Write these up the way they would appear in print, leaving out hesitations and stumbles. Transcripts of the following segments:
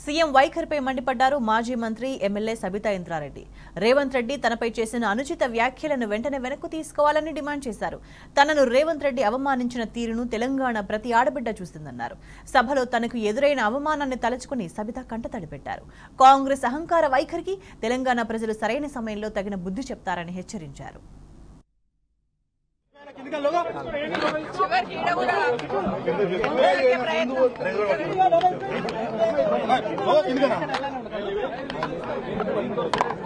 CM వైఖరిపై మండిపడ్డారు మాజీ మంత్రి ఎమ్మెల్యే సబితా ఇంద్రారెడ్డి. రేవంత్ రెడ్డి తనపై చేసిన అనుచిత వ్యాఖ్యలను వెంటనే వెనక్కు తీసుకోవాలని డిమాండ్ చేశారు. తనను రేవంత్ రెడ్డి అవమానించిన తీరును తెలంగాణ ప్రతి ఆడబిడ్డ చూస్తుందన్నారు. సభలో తనకు ఎదురైన అవమానాన్ని తలుచుకుని సబితా కంటతడి పెట్టారు. కాంగ్రెస్ అహంకార వైఖరికి తెలంగాణ ప్రజలు సరైన సమయంలో తగిన బుద్ధి చెప్తారని హెచ్చరించారు.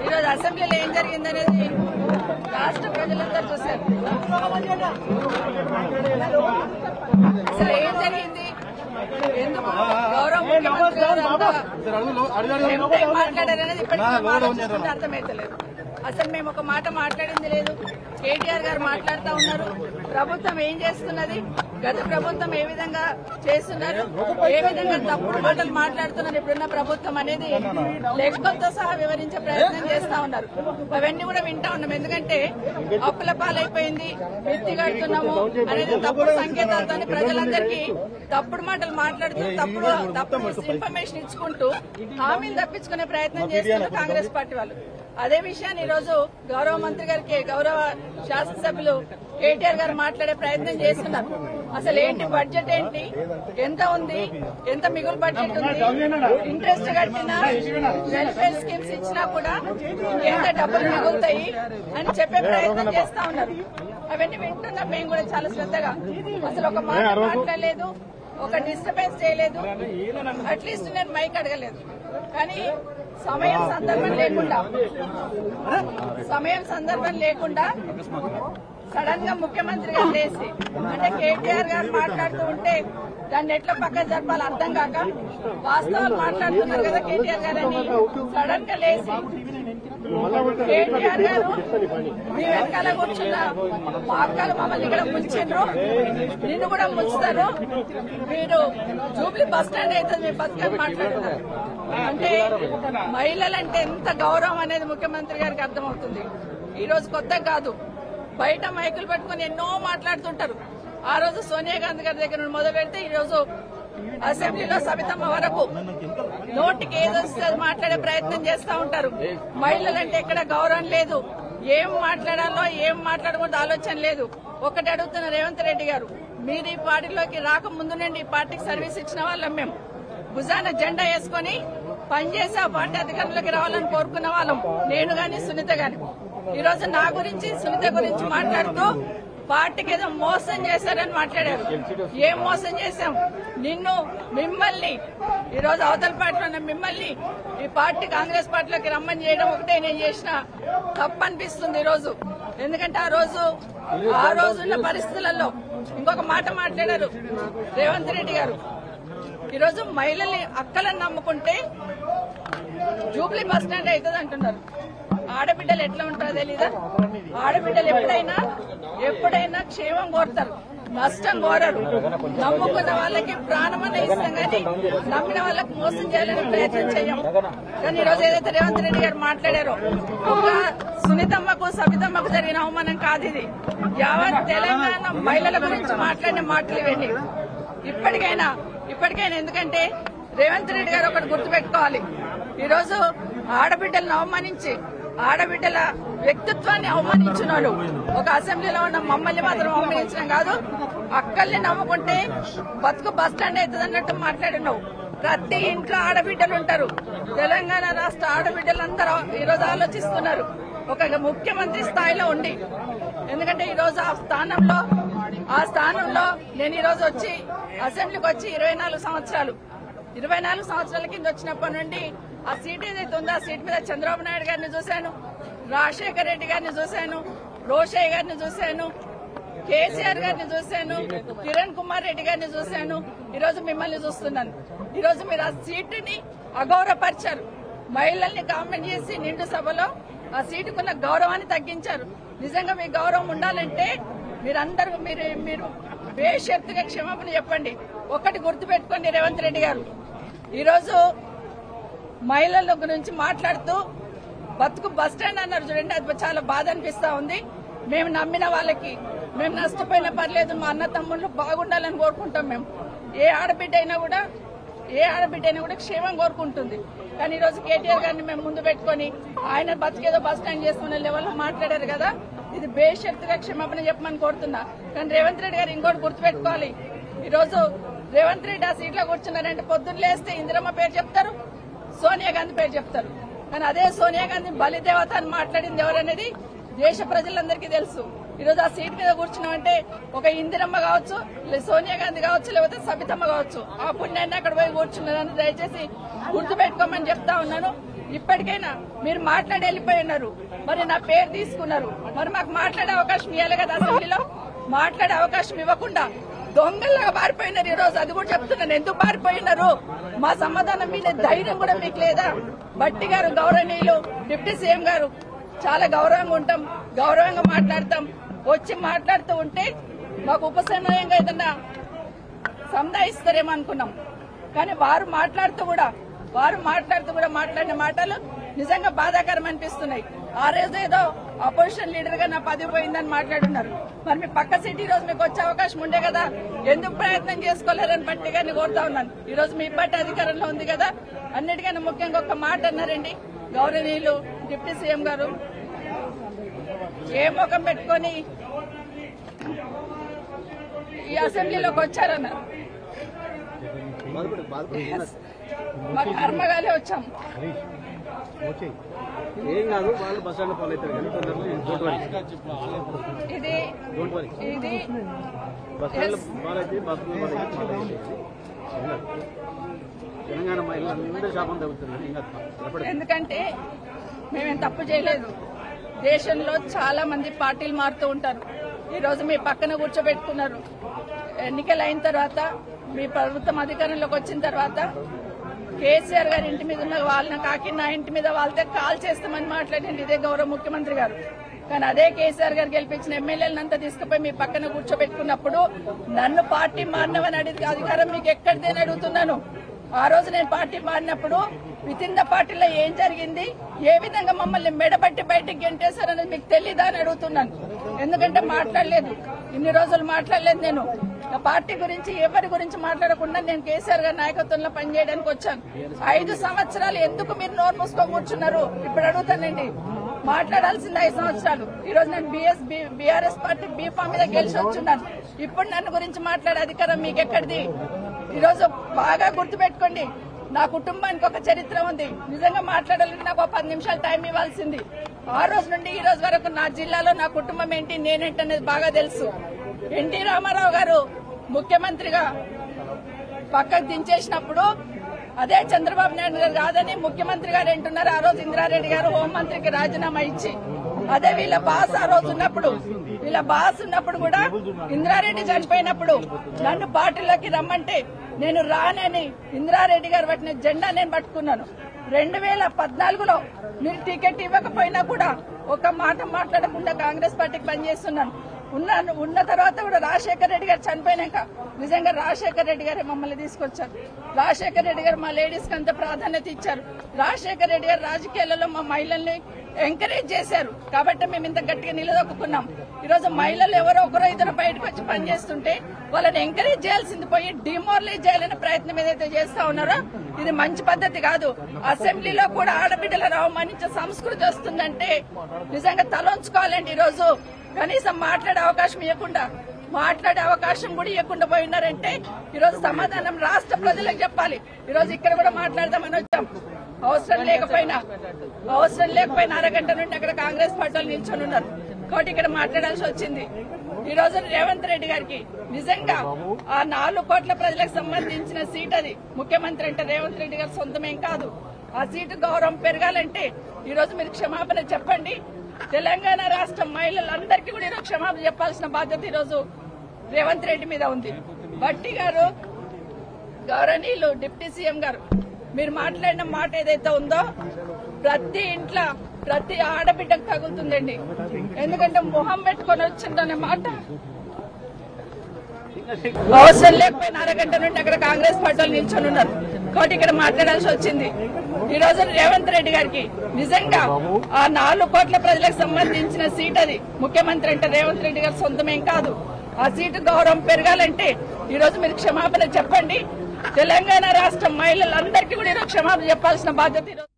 ఈరోజు అసెంబ్లీలో ఏం జరిగిందనేది రాష్ట్ర ప్రజలందరూ చూశారు. అసలు ఏం జరిగింది, ఎందుకు గౌరవ ముఖ్యమంత్రి గారు మాట్లాడారనేది ఇప్పటికీ అర్థమైతలేదు. అసలు మేము ఒక మాట మాట్లాడింది లేదు. కేటీఆర్ గారు మాట్లాడుతూ ఉన్నారు. ప్రభుత్వం ఏం చేస్తున్నది, గత ప్రభుత్వం ఏ విధంగా చేస్తున్నారు, ఏ విధంగా తప్పుడు మాటలు మాట్లాడుతున్నారు ఇప్పుడున్న ప్రభుత్వం అనేది లెక్కలతో సహా వివరించే ప్రయత్నం చేస్తా ఉన్నారు. అవన్నీ కూడా వింటా ఉన్నాం. ఎందుకంటే అప్పుల పాలైపోయింది, మిత్తి కడుతున్నాము అనేది తప్పుడు సంకేతాలతో ప్రజలందరికీ తప్పుడు మాటలు మాట్లాడుతూ తప్పుడు ఇన్ఫర్మేషన్ ఇచ్చుకుంటూ హామీలు తప్పించుకునే ప్రయత్నం చేస్తున్నారు కాంగ్రెస్ పార్టీ వాళ్ళు. అదే విషయాన్ని ఈ రోజు గౌరవ మంత్రి గారికి, గౌరవ శాసనసభ్యులు కేటీఆర్ గారు మాట్లాడే ప్రయత్నం చేస్తున్నారు. అసలు ఏంటి బడ్జెట్, ఏంటి, ఎంత ఉంది, ఎంత మిగులు బడ్జెట్ ఉంది, ఇంట్రెస్ట్ కట్టినా వెల్ఫేర్ స్కీమ్స్ ఇచ్చినా కూడా ఎంత డబ్బులు మిగులుతాయి అని చెప్పే ప్రయత్నం చేస్తా ఉన్నారు. అవన్నీ వింటున్నాం మేము కూడా చాలా శ్రద్ధగా. అసలు ఒక మాట మాట్లాడలేదు, ఒక డిస్టర్బెన్స్ చేయలేదు, అట్లీస్ట్ నేను మైక్ అడగలేదు. కానీ సమయం సందర్భం లేకుండా సడన్ గా ముఖ్యమంత్రి గారు లేచి, అంటే కేటీఆర్ గారు మాట్లాడుతూ ఉంటే దాన్ని ఎట్లా పక్కన జరపాలి అర్థం కాక వాస్తవాలు మాట్లాడుతున్నారు కదా కేటీఆర్ గారు అని సడన్ గా లేచి, కేటీఆర్ గారు మీ వెనకాల కూర్చున్న మా అక్కలు మమ్మల్ని ఇక్కడ ముంచిండ్రు, నిన్ను కూడా ముంచుతారు, మీరు జూబ్లీ బస్ స్టాండ్ అయితే మీ బతుకని మాట్లాడుతున్నారు. అంటే మహిళలంటే ఎంత గౌరవం అనేది ముఖ్యమంత్రి గారికి అర్థమవుతుంది. ఈ రోజు కొత్త కాదు, బయట మైకులు పెట్టుకుని ఎన్నో మాట్లాడుతుంటారు. ఆ రోజు సోనియా గాంధీ గారి దగ్గర నుండి మొదలు పెడితే ఈ రోజు అసెంబ్లీలో సబితమ్మ వరకు నోటికి ఏదొస్తే మాట్లాడే ప్రయత్నం చేస్తా ఉంటారు. మహిళలంటే ఎక్కడ గౌరవం లేదు, ఏం మాట్లాడాలో ఏం మాట్లాడకూడదు ఆలోచన లేదు. ఒకటి అడుగుతున్న రేవంత్ రెడ్డి గారు, మీరు ఈ పార్టీలోకి రాకముందు నుండి ఈ పార్టీకి సర్వీస్ ఇచ్చిన వాళ్ళం, మేము భుజాన జెండా వేసుకుని పనిచేసి ఆ పార్టీ అధికారంలోకి రావాలని కోరుకున్న వాళ్ళం, నేను గాని సునీత గాని. ఈ రోజు నా గురించి సునీత గురించి మాట్లాడుతూ పార్టీకి ఏదో మోసం చేశారని మాట్లాడారు. ఏం మోసం చేశాం? మిమ్మల్ని ఈ రోజు అవతల పార్టీలో ఉన్న మిమ్మల్ని ఈ పార్టీ కాంగ్రెస్ పార్టీలోకి రమ్మని చేయడం ఒకటే నేను చేసిన తప్పు అనిపిస్తుంది ఈ రోజు. ఎందుకంటే ఆ రోజున్న పరిస్థితులలో ఇంకొక మాట మాట్లాడారు రేవంత్ రెడ్డి గారు. ఈరోజు మహిళల్ని అక్కలను నమ్ముకుంటే జూబ్లీ బస్ స్టాండ్ అవుతుంది అంటున్నారు. ఆడబిడ్డలు ఎట్లా ఉంటారో తెలీదా? ఆడబిడ్డలు ఎప్పుడైనా క్షేమం కోరుతారు, నష్టం కోరరు. నమ్ముకున్న వాళ్ళకి ప్రాణమనే ఇస్తాం కానీ నమ్మిన వాళ్ళకి మోసం చేయాలని ప్రయత్నం చేయం. కానీ ఈరోజు ఏదైతే రేవంత్ రెడ్డి గారు మాట్లాడారో, ఒక సునీతమ్మకు సబితమ్మకు జరిగిన అవమానం కాదు ఇది. యావత్ తెలంగాణ మహిళల గురించి మాట్లాడిన మాటలు ఇవ్వండి. ఇప్పటికైనా ఎందుకంటే రేవంత్ రెడ్డి గారు ఒకటి గుర్తుపెట్టుకోవాలి. ఈరోజు ఆడబిడ్డలను అవమానించి ఆడబిడ్డల వ్యక్తిత్వాన్ని అవమానించిన వాళ్ళు ఒక అసెంబ్లీలో ఉన్న మమ్మల్ని మాత్రం అవమానించడం కాదు, అక్కల్ని నమ్ముకుంటే బతుకు బస్టాండ్ అవుతుంది అన్నట్టు మాట్లాడినావు. ప్రతి ఇంట్లో ఆడబిడ్డలు ఉంటారు. తెలంగాణ రాష్ట్ర ఆడబిడ్డలందరూ ఈరోజు ఆలోచిస్తున్నారు ఒక ముఖ్యమంత్రి స్థాయిలో ఉండి. ఎందుకంటే ఈరోజు ఆ స్థానంలో నేను ఈరోజు వచ్చి అసెంబ్లీకి వచ్చి 24 సంవత్సరాల కింద వచ్చినప్పటి నుండి ఆ సీట్ ఏదైతే ఉందో ఆ సీట్ మీద చంద్రబాబు నాయుడు గారిని చూశాను, రాజశేఖర్ రెడ్డి గారిని చూశాను, రోషయ్య గారిని చూశాను, కేసీఆర్ గారిని చూశాను, కిరణ్ కుమార్ రెడ్డి గారిని చూశాను. ఈరోజు మిమ్మల్ని చూస్తున్నాను. ఈరోజు మీరు ఆ సీటుని అగౌరవపరిచారు. మహిళల్ని కామెంట్ చేసి నిండు సభలో ఆ సీటుకున్న గౌరవాన్ని తగ్గించారు. నిజంగా మీ గౌరవం ఉండాలంటే మీరు బేషరతుగా క్షమాపణ చెప్పండి. ఒకటి గుర్తుపెట్టుకోండి రేవంత్ రెడ్డి గారు, ఈరోజు మహిళల గురించి మాట్లాడుతూ బతుకు బస్టాండ్ అన్నారు చూడండి, అది చాలా బాధ అనిపిస్తా ఉంది. మేము నమ్మిన వాళ్ళకి మేము నష్టపోయినా పర్లేదు, మా అన్న తమ్ముళ్ళు బాగుండాలని కోరుకుంటాం. మేము ఏ ఆడబిడ్డ అయినా కూడా ఏ ఆడబిడ్డైనా కూడా క్షేమం కోరుకుంటుంది. కానీ ఈ రోజు కేటీఆర్ గారిని మేము ముందు పెట్టుకుని ఆయన బతికేదో బస్ స్టాండ్ చేసుకునే లెవెల్లో మాట్లాడారు కదా, ఇది బేషరతుగా క్షమాపణ చెప్పమని కోరుతున్నా. కానీ రేవంత్ రెడ్డి గారు ఇంకోటి గుర్తుపెట్టుకోవాలి, ఈ రోజు రేవంత్ రెడ్డి ఆ సీట్లో కూర్చున్నారంటే పొద్దున్న లేస్తే ఇందిరమ్మ పేరు చెప్తారు, సోనియా గాంధీ పేరు చెప్తారు. కానీ అదే సోనియా గాంధీ బలిదేవత అని మాట్లాడింది ఎవరనేది దేశ ప్రజలందరికీ తెలుసు. ఈరోజు ఆ సీట్ మీద కూర్చున్నామంటే ఒక ఇందిరమ్మ కావచ్చు, సోనియా గాంధీ కావచ్చు, లేకపోతే సబితమ్మ కావచ్చు, ఆ పుణ్యాన్ని అక్కడ పోయి కూర్చున్నారని దయచేసి గుర్తుపెట్టుకోమని చెప్తా ఉన్నాను. ఇప్పటికైనా మీరు మాట్లాడి వెళ్ళిపోయి ఉన్నారు, మరి నా పేరు తీసుకున్నారు, మరి మాకు మాట్లాడే అవకాశం ఇవ్వాలి కదా. అసెంబ్లీలో మాట్లాడే అవకాశం ఇవ్వకుండా దొంగల్లాగా పారిపోయినారు. ఈ రోజు అది కూడా చెప్తున్నాను, ఎందుకు పారిపోయినారు, మా సమాధానం మీద ధైర్యం కూడా మీకు లేదా? భట్టి గారు గౌరవనీయులు డిప్యూటీ సీఎం గారు చాలా గౌరవంగా ఉంటాం, గౌరవంగా మాట్లాడతాం. వచ్చి మాట్లాడుతూ ఉంటే మాకు ఉపశమనంగా ఏదన్నా సంధాయిస్తారేమో అనుకున్నాం. కానీ వారు మాట్లాడుతూ కూడా మాట్లాడిన మాటలు నిజంగా బాధాకరం అనిపిస్తున్నాయి. ఆ రోజు ఏదో అపోజిషన్ లీడర్ గా నా పదవి పోయిందని మాట్లాడున్నారు. మరి మీ పక్క సీట్ ఈ రోజు మీకు వచ్చే అవకాశం ఉండే కదా, ఎందుకు ప్రయత్నం చేసుకోలేరని బట్టి గారిని కోరుతా ఉన్నాను. ఈ రోజు మీ బట్టి అధికారంలో ఉంది కదా. అన్నిటికన్నా ముఖ్యంగా ఒక మాట అన్నారండి గౌరవనీయులు డిప్యూటీ సీఎం గారు, ఏ ముఖం పెట్టుకొని ఈ అసెంబ్లీలోకి వచ్చారన్నారు. మా కర్మగాలే వచ్చాం. ఏం కాదు, వాళ్ళు బస్ స్టాండ్ ఫాలో అవుతారు కానీ ఇది బస్ స్టాండ్ ఫాలో అయితే తెలంగాణ మహిళలందరూ శాపం తగ్గుతున్నారు. ఎందుకంటే మేమేం తప్పు చేయలేదు. దేశంలో చాలా మంది పార్టీలు మారుతూ ఉంటారు. ఈ రోజు మీ పక్కన కూర్చోబెట్టుకున్నారు. ఎన్నికలు అయిన తర్వాత మీ ప్రభుత్వం అధికారంలోకి వచ్చిన తర్వాత కేసీఆర్ గారి ఇంటి మీద ఉన్న వాళ్ళని కాకి నా ఇంటి మీద వాళ్ళతో కాల్ చేస్తామని మాట్లాడింది ఇదే గౌరవ ముఖ్యమంత్రి గారు. కానీ అదే కేసీఆర్ గారు గెలిపించిన ఎమ్మెల్యేలంతా తీసుకుపోయి మీ పక్కన కూర్చోబెట్టుకున్నప్పుడు నన్ను పార్టీ మారినవని అడిగి అధికారం మీకు ఎక్కడిదని అడుగుతున్నాను. ఆ రోజు నేను పార్టీ మారినప్పుడు విత్ ఇన్ ద పార్టీలో ఏం జరిగింది, ఏ విధంగా మమ్మల్ని మెడబట్టి బయటకు గెంటేశారనేది మీకు తెలీదా అని అడుగుతున్నాను. ఎందుకంటే మాట్లాడలేదు, ఇన్ని రోజులు మాట్లాడలేదు. నేను పార్టీ గురించి ఎవరి గురించి మాట్లాడకుండా నేను కేసీఆర్ గారి నాయకత్వంలో పనిచేయడానికి వచ్చాను. 5 సంవత్సరాలు ఎందుకు మీరు నోరు మూసుకొని కూర్చున్నారు ఇప్పుడు అడుగుతానండి. మాట్లాడాల్సింది 5 సంవత్సరాలు. ఈ రోజు నేను బీఆర్ఎస్ పార్టీ బీఫామ్ మీద గెలిచి వచ్చున్నాను. ఇప్పుడు నన్ను గురించి మాట్లాడే అధికారం మీకు ఎక్కడిది? ఈ రోజు బాగా గుర్తుపెట్టుకోండి, నా కుటుంబానికి ఒక చరిత్ర ఉంది. నిజంగా మాట్లాడాలంటే నాకు 10 నిమిషాలు టైం ఇవ్వాల్సింది. ఆ రోజు నుండి ఈ రోజు వరకు నా జిల్లాలో నా కుటుంబం ఏంటి, నేనేంటి అనేది బాగా తెలుసు. ఎన్టీ రామారావు గారు ముఖ్యమంత్రిగా పక్కకు దించేసినప్పుడు అదే చంద్రబాబు నాయుడు గారు కాదని ముఖ్యమంత్రి గారు అంటున్నారు. ఆ రోజు ఇందిరారెడ్డి గారు హోంమంత్రికి రాజీనామా ఇచ్చి, అదే వీళ్ళ బాస్ ఆ రోజు ఉన్నప్పుడు కూడా ఇందిరారెడ్డి చనిపోయినప్పుడు నన్ను పార్టీలోకి రమ్మంటే నేను రానని ఇందిరారెడ్డి గారు పట్టిన జెండా నేను పట్టుకున్నాను. 2014లో మీరు టికెట్ ఇవ్వకపోయినా కూడా ఒక మాట మాట్లాడకుండా కాంగ్రెస్ పార్టీకి పనిచేస్తున్నాను. ఉన్న తర్వాత కూడా రాజశేఖర రెడ్డి గారు చనిపోయినాక నిజంగా రాజశేఖర రెడ్డి గారే మమ్మల్ని తీసుకొచ్చారు. రాజశేఖర రెడ్డి గారు మా లేడీస్ కి అంత ప్రాధాన్యత ఇచ్చారు. రాజశేఖర రెడ్డి గారు రాజకీయాలలో మా మహిళల్ని ఎంకరేజ్ చేశారు. కాబట్టి మేము ఇంత గట్టిగా నిలదొక్కున్నాం. ఈ రోజు మహిళలు ఎవరో ఒకరో ఇద్దరు బయటకు వచ్చి పనిచేస్తుంటే వాళ్ళని ఎంకరేజ్ చేయాల్సింది పోయి డిమోరలైజ్ చేయాలనే ప్రయత్నం ఏదైతే చేస్తా ఉన్నారో ఇది మంచి పద్ధతి కాదు. అసెంబ్లీలో కూడా ఆడబిడ్డలను అవమానించే సంస్కృతి వస్తుందంటే నిజంగా తలొంచుకోవాలండి. ఈ రోజు కనీసం మాట్లాడే అవకాశం కూడా ఇవ్వకుండా పోయినారంటే ఈ రోజు సమాధానం రాష్ట్ర ప్రజలకు చెప్పాలి. ఈ రోజు ఇక్కడ కూడా మాట్లాడదామని వచ్చాం. అవసరం లేకపోయినా అరగంట నుండి అక్కడ కాంగ్రెస్ పార్టీలు నిల్చొని ఉన్నారు కాబట్టి ఇక్కడ మాట్లాడాల్సి వచ్చింది. ఈ రోజు రేవంత్ రెడ్డి గారికి నిజంగా ఆ 4 కోట్ల ప్రజలకు సంబంధించిన సీట్ అది. ముఖ్యమంత్రి అంటే రేవంత్ రెడ్డి గారి సొంతమేం కాదు. ఆ సీటు గౌరవం పెరగాలంటే ఈ రోజు మీరు క్షమాపణ చెప్పండి. తెలంగాణ రాష్ట్ర మహిళలందరికీ కూడా ఈరోజు క్షమాపణ చెప్పాల్సిన బాధ్యత ఈరోజు రేవంత్ రెడ్డి మీద ఉంది. భట్టి గారు గౌరవనీయులు డిప్యూటీ సీఎం గారు మీరు మాట్లాడిన మాట ఏదైతే ఉందో ప్రతి ఇంట్లో ప్రతి ఆడబిడ్డకు తగులుతుందండి. ఎందుకంటే మొహం పెట్టుకొని వచ్చిందనే మాట అవసరం లేకపోయినా అరగంట నుండి అక్కడ కాంగ్రెస్ పార్టీలు నిల్చొని ఉన్నారు కాబట్టి ఇక్కడ మాట్లాడాల్సి వచ్చింది. ఈ రోజు రేవంత్ రెడ్డి గారికి నిజంగా ఆ 4 కోట్ల ప్రజలకు సంబంధించిన సీట్ అది. ముఖ్యమంత్రి అంటే రేవంత్ రెడ్డి గారి సొంతమేం కాదు. ఆ సీటు గౌరవం పెరగాలంటే ఈ రోజు మీరు క్షమాపణ చెప్పండి. తెలంగాణ రాష్ట్ర మహిళలందరికీ కూడా ఈరోజు క్షమాపణ చెప్పాల్సిన బాధ్యత ఈరోజు